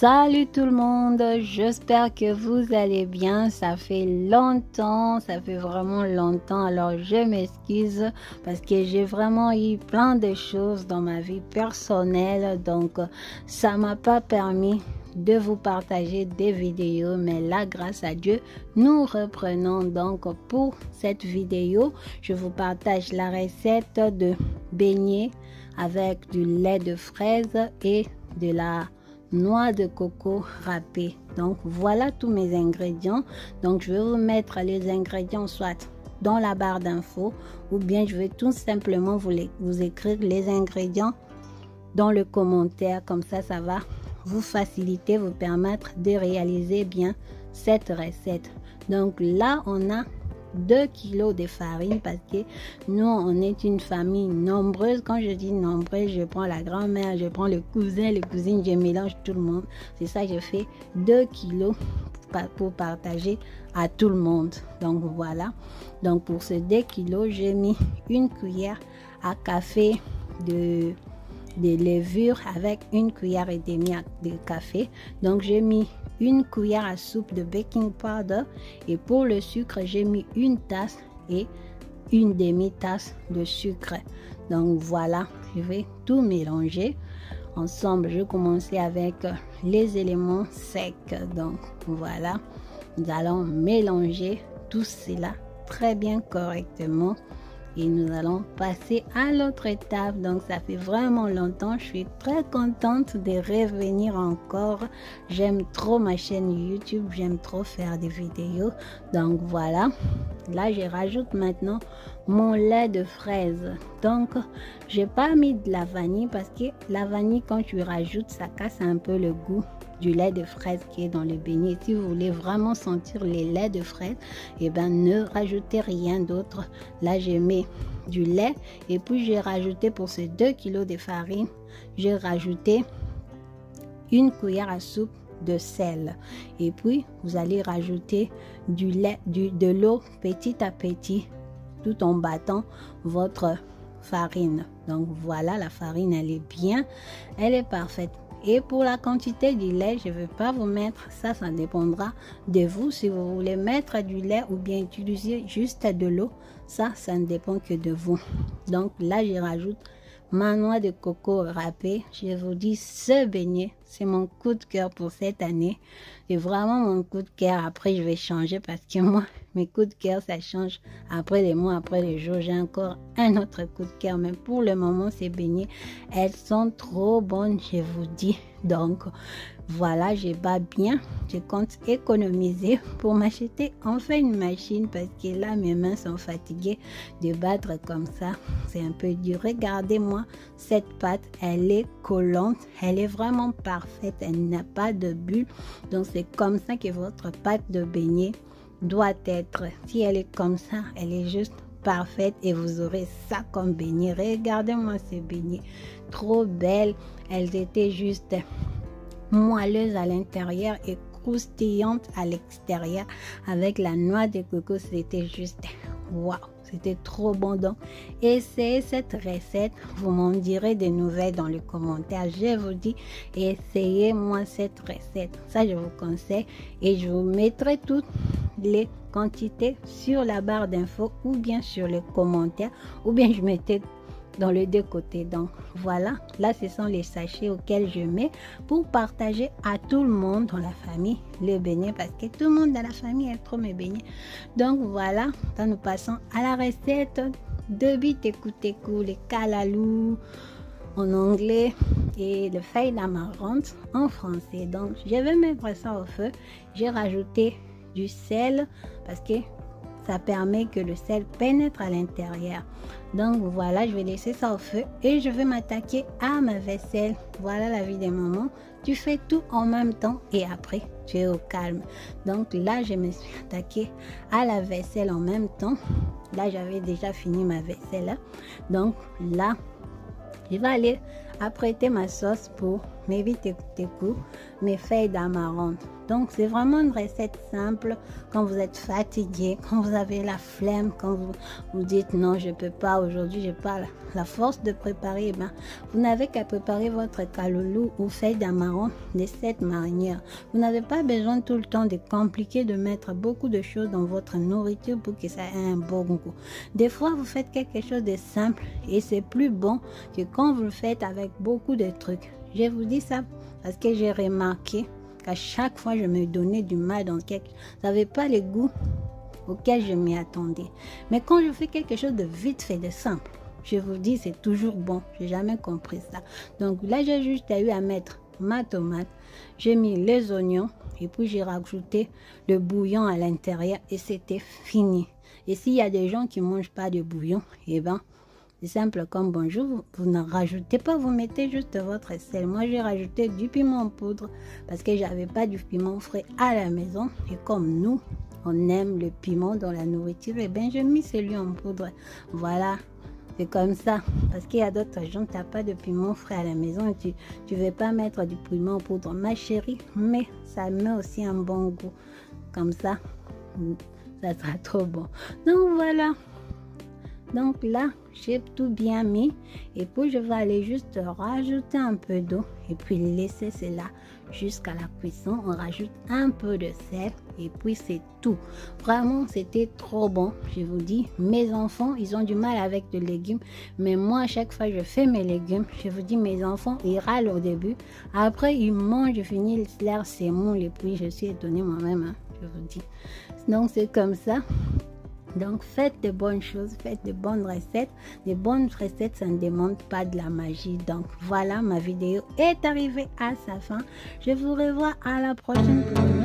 Salut tout le monde, j'espère que vous allez bien. Ça fait longtemps, ça fait vraiment longtemps. Alors je m'excuse parce que j'ai vraiment eu plein de choses dans ma vie personnelle. Donc ça m'a pas permis de vous partager des vidéos. Mais là, grâce à Dieu, nous reprenons. Donc pour cette vidéo, je vous partage la recette de beignets avec du lait de fraise et de la noix de coco râpée. Donc voilà tous mes ingrédients. Donc je vais vous mettre les ingrédients soit dans la barre d'infos ou bien je vais tout simplement vous écrire les ingrédients dans le commentaire. Comme ça va vous faciliter, vous permettre de réaliser bien cette recette. Donc là on a 2 kilos de farine parce que nous on est une famille nombreuse. Quand je dis nombreuse, je prends la grand-mère, je prends le cousin, les cousines, je mélange tout le monde. C'est ça, je fais 2 kilos pour partager à tout le monde. Donc voilà, donc pour ce 2 kilos j'ai mis une cuillère à café de levure avec une cuillère et demie de café. Donc j'ai mis une cuillère à soupe de baking powder et pour le sucre j'ai mis une tasse et une demi-tasse de sucre. Donc voilà, je vais tout mélanger ensemble. Je vais commencer avec les éléments secs. Donc voilà, nous allons mélanger tout cela très bien correctement. Et nous allons passer à l'autre étape. Donc ça fait vraiment longtemps. Je suis très contente de revenir encore. J'aime trop ma chaîne YouTube. J'aime trop faire des vidéos. Donc voilà. Là je rajoute maintenant mon lait de fraise. Donc j'ai pas mis de la vanille parce que la vanille quand tu rajoutes ça casse un peu le goût du lait de fraise qui est dans le beignet. Si vous voulez vraiment sentir les laits de fraise, et ne rajoutez rien d'autre. Là j'ai mis du lait et puis j'ai rajouté pour ces 2 kilos de farine, j'ai rajouté une cuillère à soupe de sel et puis vous allez rajouter du lait, de l'eau petit à petit tout en battant votre farine. Donc voilà, la farine elle est bien, elle est parfaite. Et pour la quantité du lait, je ne vais pas vous mettre, ça dépendra de vous. Si vous voulez mettre du lait ou bien utiliser juste de l'eau, ça ne dépend que de vous. Donc là, je rajoute ma noix de coco râpée. Je vous dis, ce beignet, c'est mon coup de cœur pour cette année. C'est vraiment mon coup de cœur. Après, je vais changer parce que moi, mes coups de cœur, ça change après les mois, après les jours. J'ai encore un autre coup de cœur. Mais pour le moment, ces beignets, elles sont trop bonnes, je vous dis. Donc, voilà, je bats bien. Je compte économiser pour m'acheter enfin une machine parce que là, mes mains sont fatiguées de battre comme ça. C'est un peu dur. Regardez-moi, cette pâte, elle est collante. Elle est vraiment parfaite. Elle n'a pas de bulle. Donc, c'est comme ça que votre pâte de beignet doit être. Si elle est comme ça, elle est juste parfaite et vous aurez ça comme beignet. Regardez-moi ces beignets. Trop belles. Elles étaient juste moelleuses à l'intérieur et croustillantes à l'extérieur avec la noix de coco. C'était juste waouh, c'était trop bon. Donc essayez cette recette, vous m'en direz des nouvelles dans les commentaires. Je vous dis, essayez moi cette recette, ça je vous conseille et je vous mettrai toutes les quantités sur la barre d'infos ou bien sur les commentaires ou bien je mettais dans les deux côtés. Donc voilà, là ce sont les sachets auxquels je mets pour partager à tout le monde dans la famille les beignets parce que tout le monde dans la famille aime trop mes beignets. Donc voilà, là nous passons à la recette de biteku-teku, les kalalou en anglais et le feuille d'amarante en français. Donc je vais mettre ça au feu. J'ai rajouté du sel parce que ça permet que le sel pénètre à l'intérieur. Donc voilà, je vais laisser ça au feu et je vais m'attaquer à ma vaisselle. Voilà la vie des mamans. Tu fais tout en même temps et après tu es au calme. Donc là, je me suis attaquée à la vaisselle en même temps. Là, j'avais déjà fini ma vaisselle. Donc là, je vais aller apprêter ma sauce pour mes biteku-teku, mes feuilles d'amarante. Donc, c'est vraiment une recette simple quand vous êtes fatigué, quand vous avez la flemme, quand vous dites non, je ne peux pas aujourd'hui, je n'ai pas la force de préparer. Eh ben, vous n'avez qu'à préparer votre kaloulou ou feuille d'amarron des 7 marinières. Vous n'avez pas besoin tout le temps de compliquer, de mettre beaucoup de choses dans votre nourriture pour que ça ait un bon goût. Des fois, vous faites quelque chose de simple et c'est plus bon que quand vous le faites avec beaucoup de trucs. Je vous dis ça parce que j'ai remarqué qu'à chaque fois, je me donnais du mal dans quelque chose. Ça n'avait pas le goût auquel je m'y attendais. Mais quand je fais quelque chose de vite fait, de simple, je vous dis, c'est toujours bon. J'ai jamais compris ça. Donc là, j'ai juste eu à mettre ma tomate. J'ai mis les oignons et puis j'ai rajouté le bouillon à l'intérieur et c'était fini. Et s'il y a des gens qui ne mangent pas de bouillon, eh ben, c'est simple comme bonjour, vous ne rajoutez pas, vous mettez juste votre sel. Moi, j'ai rajouté du piment en poudre parce que j'avais pas du piment frais à la maison. Et comme nous, on aime le piment dans la nourriture, et bien, j'ai mis celui en poudre. Voilà, c'est comme ça. Parce qu'il y a d'autres gens, tu n'as pas de piment frais à la maison et tu ne veux pas mettre du piment en poudre. Ma chérie, mais ça met aussi un bon goût. Comme ça sera trop bon. Donc, voilà. Donc là, j'ai tout bien mis et puis je vais aller juste rajouter un peu d'eau et puis laisser cela jusqu'à la cuisson. On rajoute un peu de sel et puis c'est tout. Vraiment, c'était trop bon. Je vous dis, mes enfants, ils ont du mal avec des légumes, mais moi, à chaque fois, je fais mes légumes. Je vous dis, mes enfants, ils râlent au début. Après, ils mangent, je finis leur sémoule et puis je suis étonnée moi-même, hein, je vous dis. Donc, c'est comme ça. Donc, faites de bonnes choses, faites de bonnes recettes. Des bonnes recettes, ça ne demande pas de la magie. Donc, voilà, ma vidéo est arrivée à sa fin. Je vous revois à la prochaine pour une